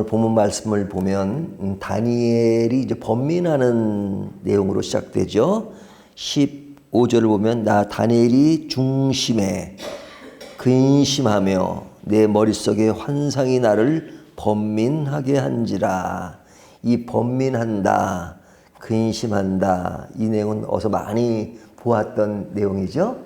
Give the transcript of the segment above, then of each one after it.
본문 말씀을 보면 다니엘이 이제 번민하는 내용으로 시작되죠. 15절을 보면 나 다니엘이 중심에 근심하며 내 머릿속에 환상이 나를 번민하게 한지라. 이 번민한다, 근심한다, 이 내용은 어서 많이 보았던 내용이죠.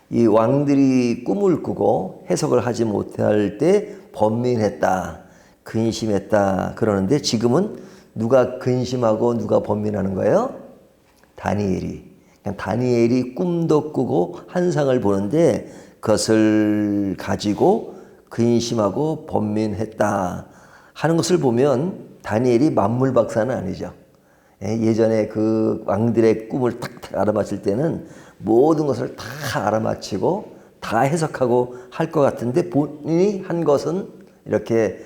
이 왕들이 꿈을 꾸고 해석을 하지 못할 때 번민했다, 근심했다 그러는데 지금은 누가 근심하고 누가 번민하는 거예요? 다니엘이. 다니엘이 꿈도 꾸고 환상을 보는데 그것을 가지고 근심하고 번민했다 하는 것을 보면 다니엘이 만물박사는 아니죠. 예전에 그 왕들의 꿈을 탁탁 알아맞힐 때는 모든 것을 다 알아맞히고 다 해석하고 할 것 같은데 본인이 한 것은 이렇게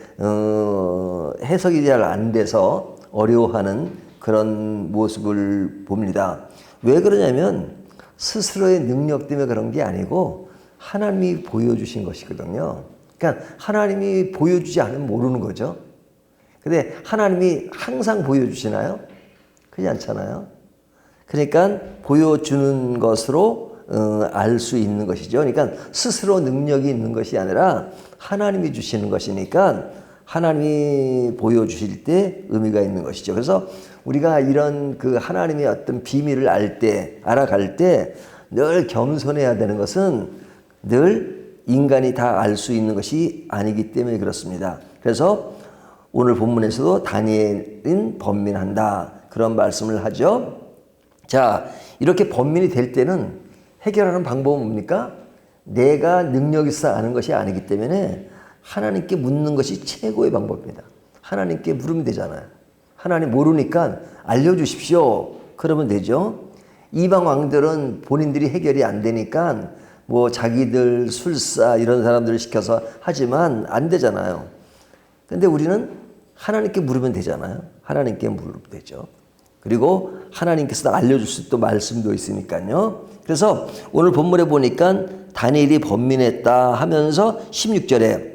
해석이 잘 안 돼서 어려워하는 그런 모습을 봅니다. 왜 그러냐면 스스로의 능력 때문에 그런 게 아니고 하나님이 보여주신 것이거든요. 그러니까 하나님이 보여주지 않으면 모르는 거죠. 근데 하나님이 항상 보여주시나요? 그렇지 않잖아요. 그러니까 보여주는 것으로 알 수 있는 것이죠. 그러니까 스스로 능력이 있는 것이 아니라 하나님이 주시는 것이니까 하나님이 보여주실 때 의미가 있는 것이죠. 그래서 우리가 이런 그 하나님의 어떤 비밀을 알아갈 때 늘 겸손해야 되는 것은 늘 인간이 다 알 수 있는 것이 아니기 때문에 그렇습니다. 그래서 오늘 본문에서도 다니엘은 번민한다 그런 말씀을 하죠. 자, 이렇게 번민이 될 때는 해결하는 방법은 뭡니까? 내가 능력 있어 아는 것이 아니기 때문에 하나님께 묻는 것이 최고의 방법입니다. 하나님께 물으면 되잖아요. 하나님 모르니까 알려주십시오. 그러면 되죠. 이방 왕들은 본인들이 해결이 안 되니까 뭐 자기들 술사 이런 사람들을 시켜서 하지만 안 되잖아요. 근데 우리는 하나님께 물으면 되잖아요. 하나님께 물으면 되죠. 그리고 하나님께서 알려줄 수 있는 말씀도 있으니까요. 그래서 오늘 본문에 보니까 다니엘이 번민했다 하면서 16절에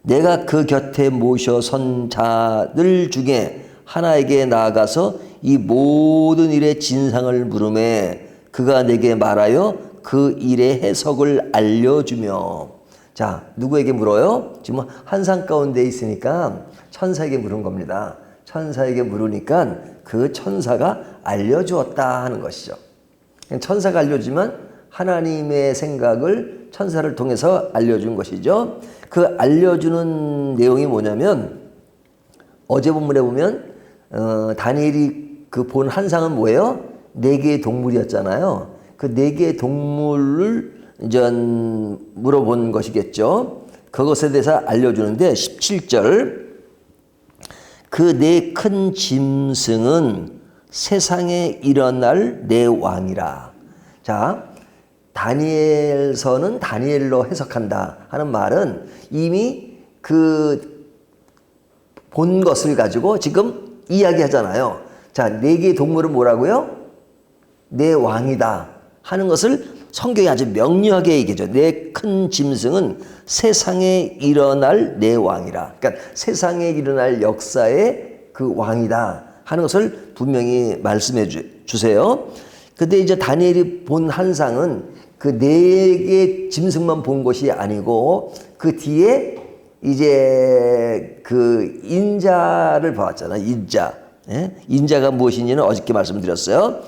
내가 그 곁에 모셔 선 자들 중에 하나에게 나아가서 이 모든 일의 진상을 물으매 그가 내게 말하여 그 일의 해석을 알려주며. 자, 누구에게 물어요? 지금 환상 가운데 있으니까 천사에게 물은 겁니다. 천사에게 물으니까 그 천사가 알려주었다 하는 것이죠. 천사가 알려주면 하나님의 생각을 천사를 통해서 알려준 것이죠. 그 알려주는 내용이 뭐냐면 어제 본문에 보면 다니엘이 그 본 환상은 뭐예요? 4개의 동물이었잖아요. 그 4개의 동물을 이제 물어본 것이겠죠. 그것에 대해서 알려주는데 17절 그 네 큰 짐승은 세상에 일어날 내 왕이라. 자, 다니엘서는 다니엘로 해석한다 하는 말은 이미 그 본 것을 가지고 지금 이야기하잖아요. 자, 4개의 동물은 뭐라고요? 내 왕이다 하는 것을 성경이 아주 명료하게 얘기하죠. 내 큰 짐승은 세상에 일어날 내 왕이라. 그러니까 세상에 일어날 역사의 그 왕이다 하는 것을 분명히 말씀해 주세요. 근데 이제 다니엘이 본 환상은 그 4개의 짐승만 본 것이 아니고 그 뒤에 이제 그 인자를 봐왔잖아요. 인자. 예? 인자가 무엇인지는 어저께 말씀드렸어요.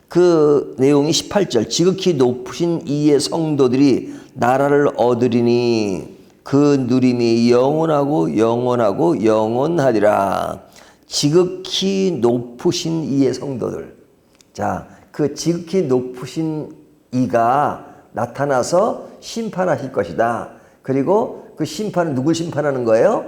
그 내용이 18절 지극히 높으신 이의 성도들이 나라를 얻으리니 그 누림이 영원하고 영원하고 영원하리라. 지극히 높으신 이의 성도들. 자, 그 지극히 높으신 이가 나타나서 심판하실 것이다. 그리고 그 심판은 누굴 심판하는 거예요?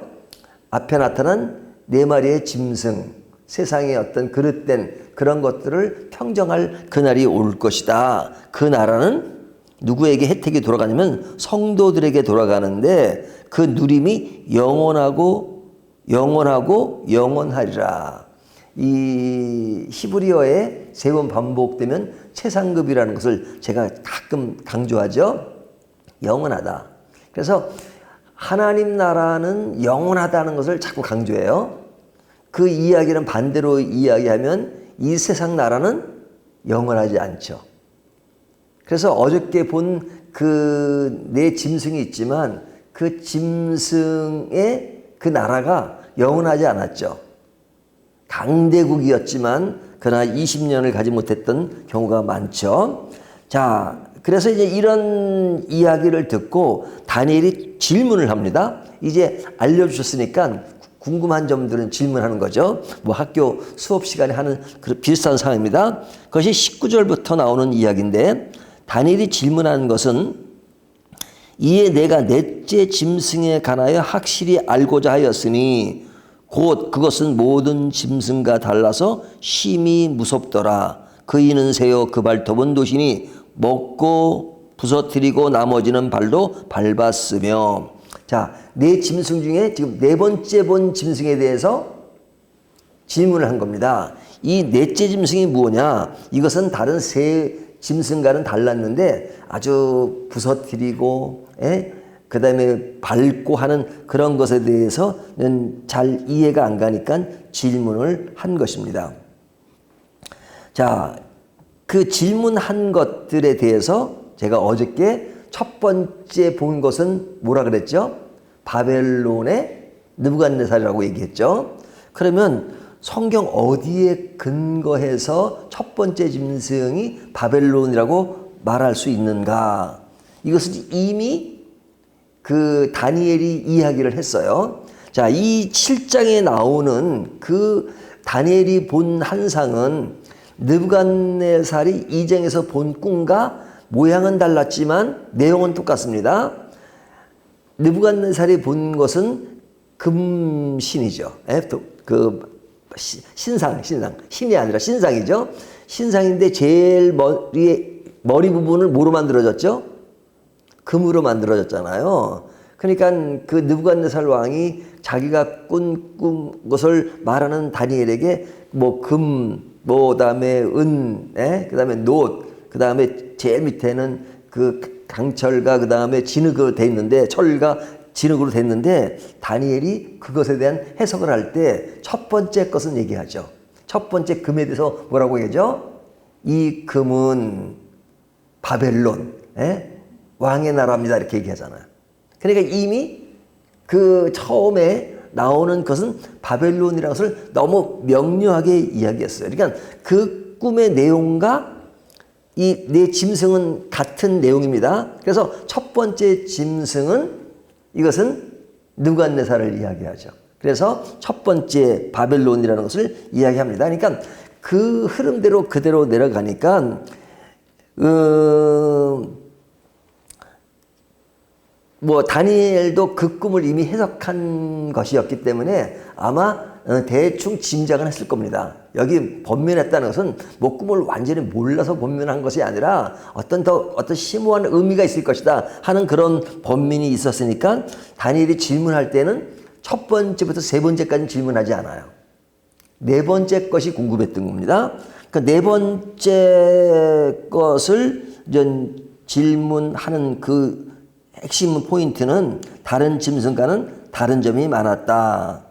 앞에 나타난 4마리의 짐승, 세상의 어떤 그릇된 그런 것들을 평정할 그날이 올 것이다. 그 나라는 누구에게 혜택이 돌아가냐면 성도들에게 돌아가는데 그 누림이 영원하고 영원하고 영원하리라. 이 히브리어에 3번 반복되면 최상급이라는 것을 제가 가끔 강조하죠. 영원하다. 그래서 하나님 나라는 영원하다는 것을 자꾸 강조해요. 그 이야기는 반대로 이야기하면 이 세상 나라는 영원하지 않죠. 그래서 어저께 본 그 내 짐승이 있지만 그 짐승의 그 나라가 영원하지 않았죠. 강대국이었지만 그러나 20년을 가지 못했던 경우가 많죠. 자, 그래서 이제 이런 이야기를 듣고 다니엘이 질문을 합니다. 이제 알려주셨으니까 궁금한 점들은 질문하는 거죠. 뭐 학교 수업 시간에 하는 그런 비슷한 상황입니다. 그것이 19절부터 나오는 이야기인데 다니엘이 질문하는 것은 이에 내가 넷째 짐승에 관하여 확실히 알고자 하였으니 곧 그것은 모든 짐승과 달라서 심히 무섭더라. 그 이는 새요 그 발톱은 도시니 먹고 부서뜨리고 나머지는 발도 밟았으며. 자, 네 짐승 중에 지금 네 번째 본 짐승에 대해서 질문을 한 겁니다. 이 넷째 짐승이 뭐냐? 이것은 다른 세 짐승과는 달랐는데 아주 부서뜨리고 그 다음에 밟고 하는 그런 것에 대해서는 잘 이해가 안 가니까 질문을 한 것입니다. 자, 그 질문한 것들에 대해서 제가 어저께 첫 번째 본 것은 뭐라 그랬죠? 바벨론의 느부갓네살이라고 얘기했죠. 그러면 성경 어디에 근거해서 첫 번째 짐승이 바벨론이라고 말할 수 있는가? 이것은 이미 그 다니엘이 이야기를 했어요. 자, 이 7장에 나오는 그 다니엘이 본 환상은 느부갓네살이 이정에서 본 꿈과 모양은 달랐지만 내용은 똑같습니다. 느부갓네살이 본 것은 금신이죠. 그 신이 아니라 신상이죠. 신상인데 제일 머리 부분을 뭐로 만들어졌죠? 금으로 만들어졌잖아요. 그러니까 그 느부갓네살 왕이 자기가 꾼 것을 말하는 다니엘에게 뭐 금, 뭐 그다음에 은, 그다음에 놋, 그다음에 제일 밑에는 그 강철과 그다음에 진흙으로 돼 있는데 철과 진흙으로 됐는데 다니엘이 그것에 대한 해석을 할 때 첫 번째 것은 얘기하죠. 첫 번째 금에 대해서 뭐라고 얘기하죠? 이 금은 바벨론 왕의 나라입니다 이렇게 얘기하잖아요. 그러니까 이미 그 처음에 나오는 것은 바벨론이라는 것을 너무 명료하게 이야기했어요. 그러니까 그 꿈의 내용과 이 네 짐승은 같은 내용입니다. 그래서 첫 번째 짐승은 이것은 느부갓네살을 이야기하죠. 그래서 첫 번째 바벨론이라는 것을 이야기합니다. 그러니까 그 흐름대로 그대로 내려가니까 뭐 다니엘도 그 꿈을 이미 해석한 것이었기 때문에 아마 대충 짐작은 했을 겁니다. 여기 번면했다는 것은 뭐 꿈을 완전히 몰라서 번면한 것이 아니라 어떤 심오한 의미가 있을 것이다 하는 그런 번면이 있었으니까 다니엘이 질문할 때는 첫 번째부터 세 번째까지 질문하지 않아요. 네 번째 것이 궁금했던 겁니다. 그러니까 네 번째 것을 질문하는 그 핵심 포인트는 다른 짐승과는 다른 점이 많았다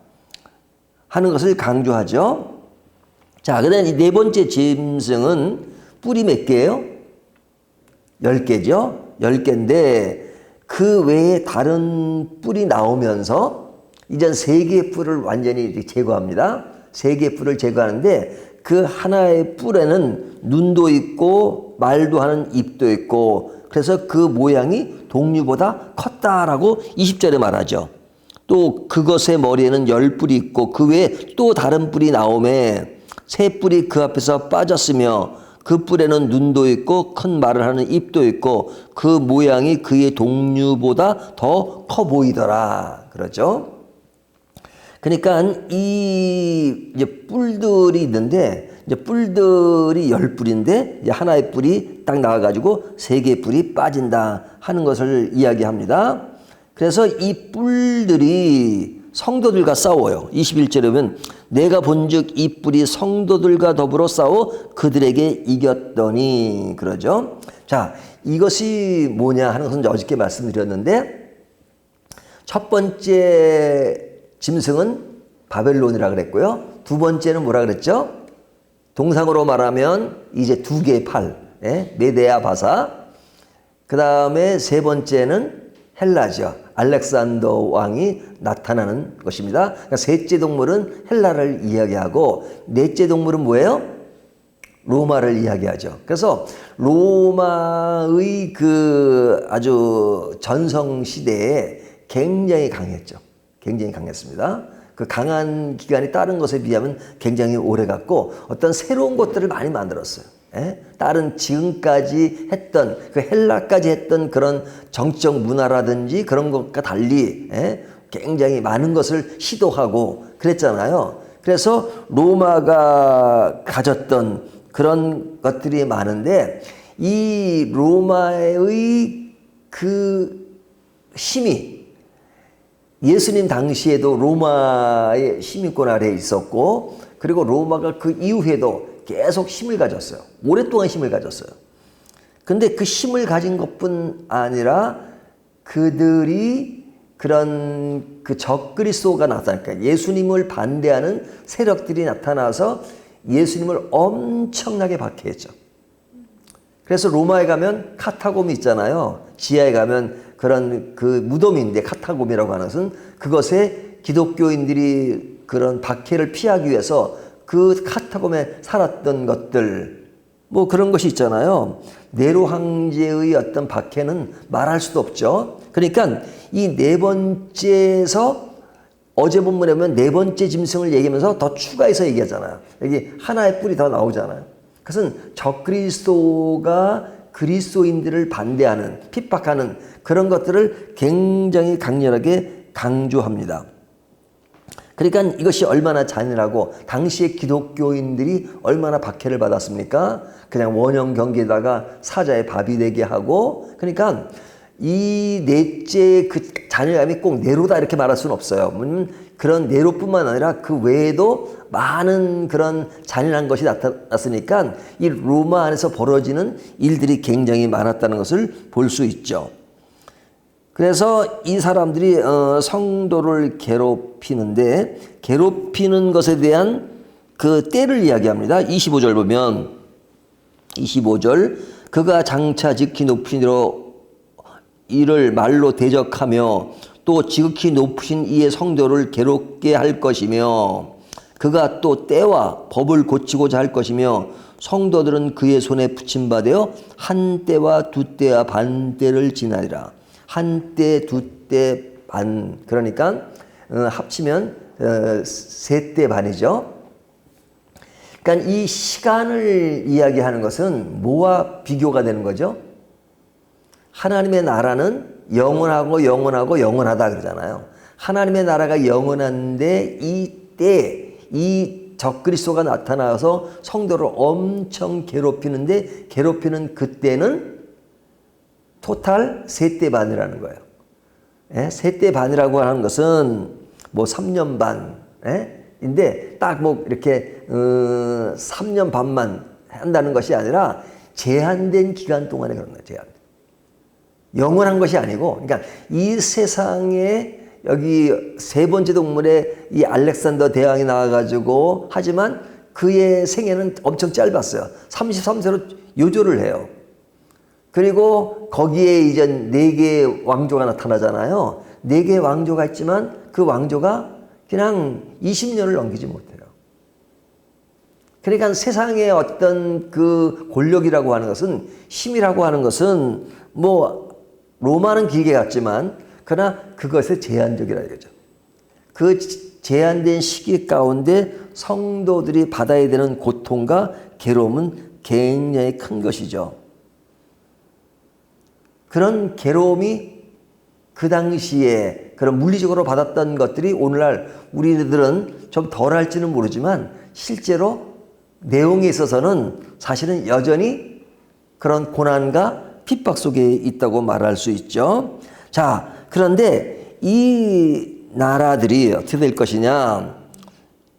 하는 것을 강조하죠. 자, 그 다음 이 네 번째 짐승은 뿔이 몇 개예요? 10개죠. 10개인데 그 외에 다른 뿔이 나오면서 이젠 3개의 뿔을 완전히 제거합니다. 3개의 뿔을 제거하는데 그 하나의 뿔에는 눈도 있고 말도 하는 입도 있고 그래서 그 모양이 동류보다 컸다라고 20절에 말하죠. 또 그것의 머리에는 10뿔이 있고 그 외에 또 다른 뿔이 나오매 새 뿔이 그 앞에서 빠졌으며 그 뿔에는 눈도 있고 큰 말을 하는 입도 있고 그 모양이 그의 동류보다 더 커 보이더라. 그러죠. 그러니까 이 이제 뿔들이 있는데 이제 뿔들이 10뿔인데 이제 하나의 뿔이 딱 나와가지고 3개의 뿔이 빠진다 하는 것을 이야기합니다. 그래서 이 뿔들이 성도들과 싸워요. 21절에 보면 내가 본즉 이 뿔이 성도들과 더불어 싸워 그들에게 이겼더니 그러죠. 자, 이것이 뭐냐 하는 것은 어저께 말씀드렸는데 첫 번째 짐승은 바벨론이라 그랬고요. 두 번째는 뭐라 그랬죠? 동상으로 말하면 이제 두 개의 팔, 메데아 바사. 그 다음에 세 번째는 헬라죠. 알렉산더 왕이 나타나는 것입니다. 그러니까 셋째 동물은 헬라를 이야기하고 넷째 동물은 뭐예요? 로마를 이야기하죠. 그래서 로마의 그 아주 전성 시대에 굉장히 강했죠. 굉장히 강했습니다. 그 강한 기간이 다른 것에 비하면 굉장히 오래 갔고 어떤 새로운 것들을 많이 만들었어요. 다른 지금까지 했던 그 헬라까지 했던 그런 정치적 문화라든지 그런 것과 달리 굉장히 많은 것을 시도하고 그랬잖아요. 그래서 로마가 가졌던 그런 것들이 많은데 이 로마의 그 힘이 예수님 당시에도 로마의 시민권 아래에 있었고 그리고 로마가 그 이후에도 계속 힘을 가졌어요. 오랫동안 힘을 가졌어요. 근데 그 힘을 가진 것뿐 아니라 그들이 그런 그 적그리스도가 나타나니까 예수님을 반대하는 세력들이 나타나서 예수님을 엄청나게 박해했죠. 그래서 로마에 가면 카타콤이 있잖아요. 지하에 가면 그런 그 무덤인데 카타콤이라고 하는 것은 그것에 기독교인들이 그런 박해를 피하기 위해서 그 카타콤에 살았던 것들 뭐 그런 것이 있잖아요. 네로 황제의 어떤 박해는 말할 수도 없죠. 그러니까 이 네 번째에서 어제 본문에 보면 네 번째 짐승을 얘기하면서 더 추가해서 얘기하잖아요. 여기 하나의 뿔이 더 나오잖아요. 그것은 적그리스도가 그리스도인들을 반대하는 핍박하는 그런 것들을 굉장히 강렬하게 강조합니다. 그러니까 이것이 얼마나 잔인하고 당시의 기독교인들이 얼마나 박해를 받았습니까? 그냥 원형 경기에다가 사자의 밥이 되게 하고 그러니까 이 넷째 그 잔인함이 꼭 네로다 이렇게 말할 수는 없어요. 그런 네로뿐만 아니라 그 외에도 많은 그런 잔인한 것이 나타났으니까 이 로마 안에서 벌어지는 일들이 굉장히 많았다는 것을 볼 수 있죠. 그래서 이 사람들이 성도를 괴롭히는데 괴롭히는 것에 대한 그 때를 이야기합니다. 25절 보면 25절 그가 장차 지극히 높은 이로 이를 말로 대적하며 또 지극히 높으신 이의 성도를 괴롭게 할 것이며 그가 또 때와 법을 고치고자 할 것이며 성도들은 그의 손에 붙임받아 한 때와 두 때와 반 때를 지나리라. 한 때, 두 때, 반. 그러니까 합치면 세 때 반이죠. 그러니까 이 시간을 이야기하는 것은 뭐와 비교가 되는 거죠? 하나님의 나라는 영원하고 영원하고 영원하다 그러잖아요. 하나님의 나라가 영원한데 이때 이 적그리스도가 나타나서 성도를 엄청 괴롭히는데 괴롭히는 그때는 토탈 세대 반이라는 거예요. 세대 반이라고 하는 것은 뭐 3년 반인데 딱 뭐 이렇게 3년 반만 한다는 것이 아니라 제한된 기간 동안에 그런 거예요. 제한된. 영원한 것이 아니고 그러니까 이 세상에 여기 세 번째 동물에 이 알렉산더 대왕이 나와가지고 하지만 그의 생애는 엄청 짧았어요. 33세로 요조를 해요. 그리고 거기에 이제 네 개의 왕조가 나타나잖아요. 네 개의 왕조가 있지만 그 왕조가 그냥 20년을 넘기지 못해요. 그러니까 세상의 어떤 그 권력이라고 하는 것은 힘이라고 하는 것은 뭐 로마는 길게 갔지만 그러나 그것에 제한적이라 이거죠. 그 제한된 시기 가운데 성도들이 받아야 되는 고통과 괴로움은 굉장히 큰 것이죠. 그런 괴로움이 그 당시에 그런 물리적으로 받았던 것들이 오늘날 우리들은 좀 덜할지는 모르지만 실제로 내용에 있어서는 사실은 여전히 그런 고난과 핍박 속에 있다고 말할 수 있죠. 자, 그런데 이 나라들이 어떻게 될 것이냐.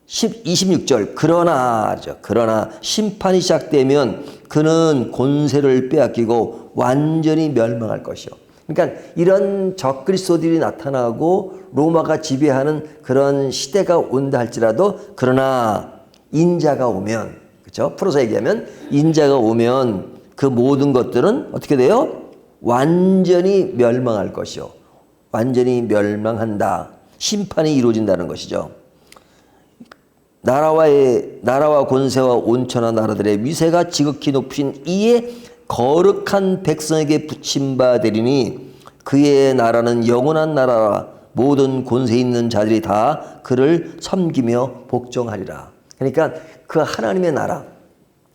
26절 그러나 심판이 시작되면 그는 권세를 빼앗기고 완전히 멸망할 것이요. 그러니까 이런 적그리스도들이 나타나고 로마가 지배하는 그런 시대가 온다 할지라도 그러나 인자가 오면, 그렇죠? 풀어서 얘기하면 인자가 오면 그 모든 것들은 어떻게 돼요? 완전히 멸망할 것이요. 완전히 멸망한다. 심판이 이루어진다는 것이죠. 나라와 권세와 온천한 나라들의 위세가 지극히 높인 이에 거룩한 백성에게 붙임바 되리니 그의 나라는 영원한 나라라. 모든 권세 있는 자들이 다 그를 섬기며 복종하리라. 그러니까 그 하나님의 나라,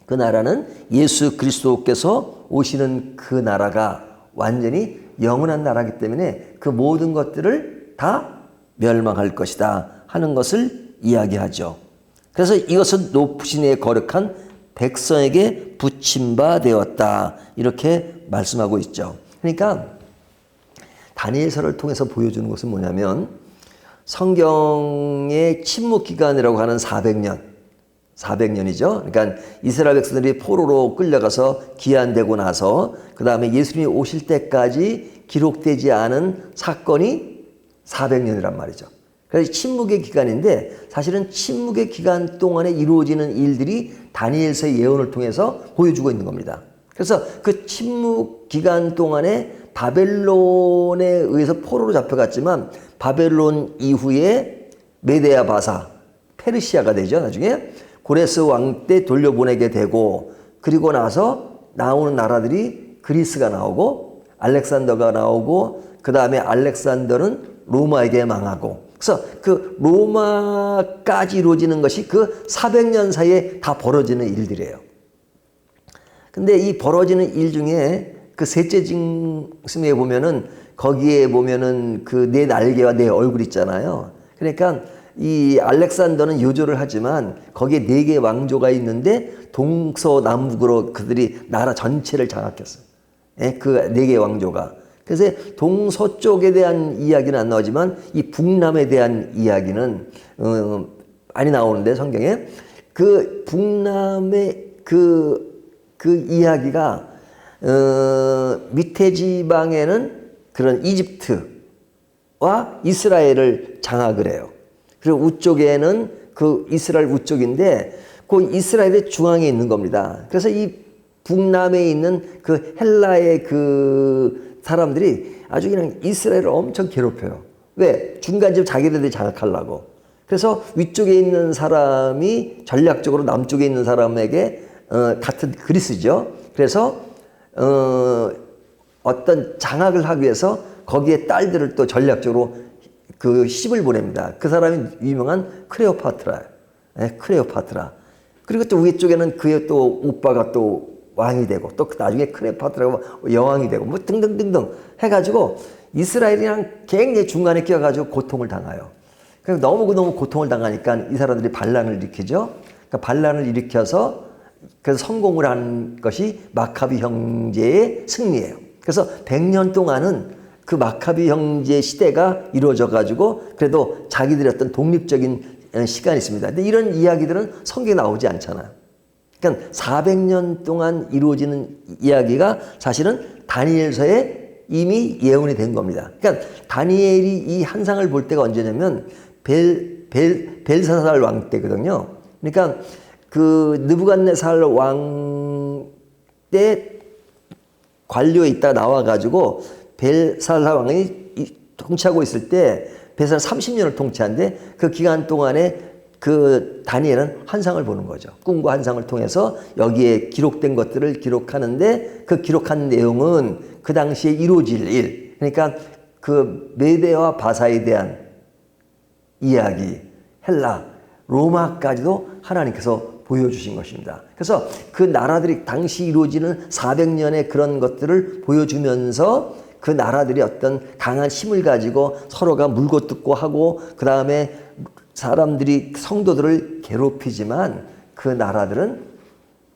그 나라는 예수 그리스도께서 오시는 그 나라가 완전히 영원한 나라이기 때문에 그 모든 것들을 다 멸망할 것이다 하는 것을 이야기하죠. 그래서 이것은 높으신 이의 거룩한 백성에게 붙임바 되었다 이렇게 말씀하고 있죠. 그러니까 다니엘서를 통해서 보여주는 것은 뭐냐면 성경의 침묵기간이라고 하는 400년이죠. 그러니까 이스라엘 백성들이 포로로 끌려가서 기한되고 나서 그 다음에 예수님이 오실 때까지 기록되지 않은 사건이 400년이란 말이죠. 그래서 침묵의 기간인데 사실은 침묵의 기간 동안에 이루어지는 일들이 다니엘서의 예언을 통해서 보여주고 있는 겁니다. 그래서 그 침묵 기간 동안에 바벨론에 의해서 포로로 잡혀갔지만 바벨론 이후에 메데아 바사, 페르시아가 되죠. 나중에 고레스 왕 때 돌려보내게 되고 그리고 나서 나오는 나라들이 그리스가 나오고 알렉산더가 나오고 그 다음에 알렉산더는 로마에게 망하고 그래서 그 로마까지 이루어지는 것이 그 400년 사이에 다 벌어지는 일들이에요. 근데 이 벌어지는 일 중에 그 셋째 징승에 보면은 거기에 보면은 그 네 날개와 네 얼굴 있잖아요. 그러니까 이 알렉산더는 요조를 하지만 거기에 네 개의 왕조가 있는데 동서남북으로 그들이 나라 전체를 장악했어요. 예? 그 네 개의 왕조가. 그래서 동서쪽에 대한 이야기는 안 나오지만 이 북남에 대한 이야기는 많이 나오는데 성경에 그 북남의 그 이야기가 밑에 지방에는 그런 이집트와 이스라엘을 장악을 해요. 그리고 우쪽에는 그 이스라엘 우쪽인데 그 이스라엘의 중앙에 있는 겁니다. 그래서 이 북남에 있는 그 헬라의 그 사람들이 아주 그냥 이스라엘을 엄청 괴롭혀요. 왜? 중간지점 자기들이 장악하려고. 그래서 위쪽에 있는 사람이 전략적으로 남쪽에 있는 사람에게 같은 그리스죠. 그래서 어떤 장악을 하기 위해서 거기에 딸들을 또 전략적으로 그 시집을 보냅니다. 그 사람이 유명한 크레오파트라. 네, 크레오파트라. 그리고 또 위쪽에는 그의 또 오빠가 또 왕이 되고 또 나중에 크레오파트라가 여왕이 되고 뭐 등등등등 해가지고 이스라엘이랑 굉장히 중간에 끼어가지고 고통을 당해요. 그러니까 너무 고통을 당하니까 이 사람들이 반란을 일으키죠. 그러니까 반란을 일으켜서 그래서 성공을 한 것이 마카비 형제의 승리예요. 그래서 100년 동안은 그 마카비 형제 시대가 이루어져 가지고 그래도 자기들의 어떤 독립적인 시간이 있습니다. 근데 이런 이야기들은 성경에 나오지 않잖아요. 그러니까 400년 동안 이루어지는 이야기가 사실은 다니엘서에 이미 예언이 된 겁니다. 그러니까 다니엘이 이 한상을 볼 때가 언제냐면 벨사살 왕 때거든요. 그러니까 그 느부갓네살 왕 때 관료에 있다 나와가지고 벨사살 왕이 통치하고 있을 때 벨사살 30년을 통치하는데 그 기간 동안에 그 다니엘은 환상을 보는 거죠. 꿈과 환상을 통해서 여기에 기록된 것들을 기록하는데 그 기록한 내용은 그 당시에 이루어질 일. 그러니까 그 메데와 바사에 대한 이야기, 헬라, 로마까지도 하나님께서 보여주신 것입니다. 그래서 그 나라들이 당시 이루어지는 400년의 그런 것들을 보여주면서 그 나라들이 어떤 강한 힘을 가지고 서로가 물고 뜯고 하고 그 다음에 사람들이 성도들을 괴롭히지만 그 나라들은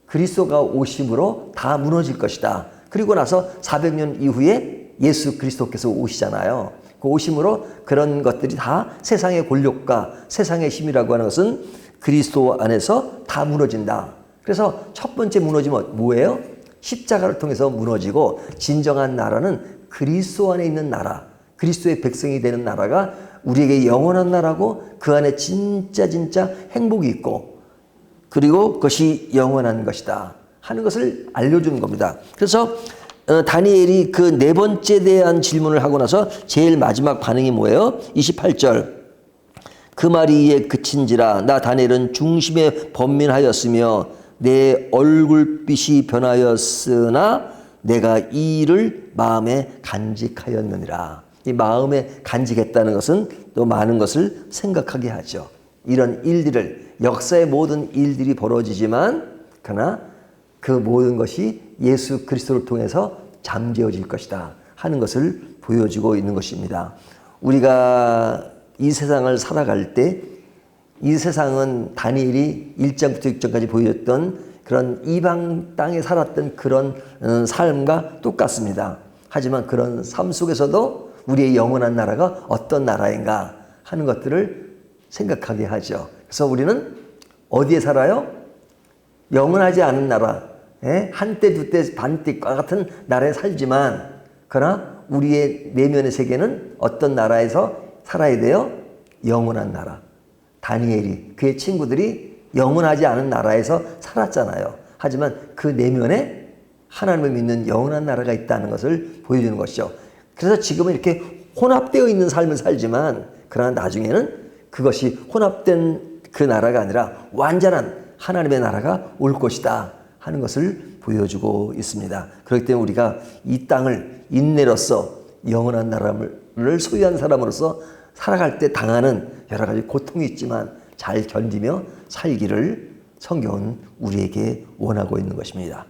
그리스도가 오심으로 다 무너질 것이다. 그리고 나서 400년 이후에 예수 그리스도께서 오시잖아요. 그 오심으로 그런 것들이 다 세상의 권력과 세상의 힘이라고 하는 것은 그리스도 안에서 다 무너진다. 그래서 첫 번째 무너짐은 뭐예요? 십자가를 통해서 무너지고 진정한 나라는 그리스도 안에 있는 나라, 그리스도의 백성이 되는 나라가 우리에게 영원한 나라고 그 안에 진짜 행복이 있고 그리고 그것이 영원한 것이다 하는 것을 알려주는 겁니다. 그래서 다니엘이 그 네 번째 대한 질문을 하고 나서 제일 마지막 반응이 뭐예요? 28절. 그 말이 이에 그친지라 나 다니엘은 중심에 번민하였으며 내 얼굴빛이 변하였으나 내가 이 일을 마음에 간직하였느니라. 이 마음에 간직했다는 것은 또 많은 것을 생각하게 하죠. 이런 일들을 역사의 모든 일들이 벌어지지만 그러나 그 모든 것이 예수 그리스도를 통해서 잠재워질 것이다 하는 것을 보여주고 있는 것입니다. 우리가 이 세상을 살아갈 때 이 세상은 다니엘이 1장부터 6장까지 보여줬던 그런 이방 땅에 살았던 그런 삶과 똑같습니다. 하지만 그런 삶 속에서도 우리의 영원한 나라가 어떤 나라인가 하는 것들을 생각하게 하죠. 그래서 우리는 어디에 살아요? 영원하지 않은 나라, 한때 두때 반때과 같은 나라에 살지만 그러나 우리의 내면의 세계는 어떤 나라에서 살아야 돼요? 영원한 나라. 다니엘이 그의 친구들이 영원하지 않은 나라에서 살았잖아요. 하지만 그 내면에 하나님을 믿는 영원한 나라가 있다는 것을 보여주는 것이죠. 그래서 지금은 이렇게 혼합되어 있는 삶을 살지만 그러나 나중에는 그것이 혼합된 그 나라가 아니라 완전한 하나님의 나라가 올 것이다 하는 것을 보여주고 있습니다. 그렇기 때문에 우리가 이 땅을 인내로서 영원한 나라를 소유한 사람으로서 살아갈 때 당하는 여러 가지 고통이 있지만 잘 견디며 살기를 성경은 우리에게 원하고 있는 것입니다.